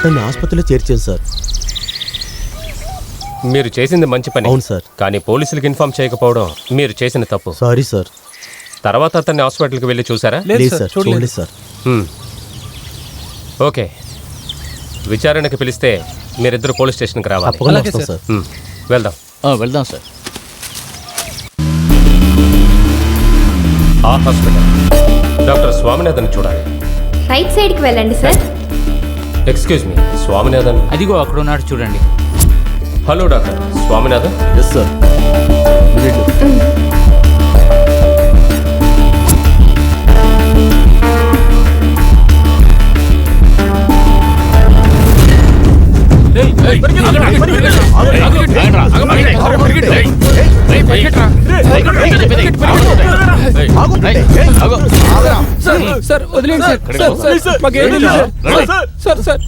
అతన్ని ఆసుపత్రిలో చేర్చాను సార్. మీరు చేసింది మంచి పని. అవును సార్. కానీ పోలీసులకు ఇన్ఫార్మ్ చేయకపోవడం మీరు చేసిన తప్పు. Sorry sir. తర్వాత అతన్ని హాస్పిటల్కి వెళ్ళి చూసారా? లేదు సార్, చూడలేదు సార్. ఓకే, విచారణకి పిలిస్తే మీరిద్దరు పోలీస్ స్టేషన్కి రావాలి. తప్పకుండా వస్తాం సార్. వెళ్దాం. వెళ్దాం సార్. ఆ హాస్పిటల్ డాక్టర్ స్వామినాథన్ చూడాలి. రైట్ సైడ్కి వెళ్ళండి సార్. Excuse me, Swaminathan. అదిగో అక్కడ ఉన్నాడు చూడండి. Hello doctor Swaminathan. Yes sir. Sir వదిలేండి సార్.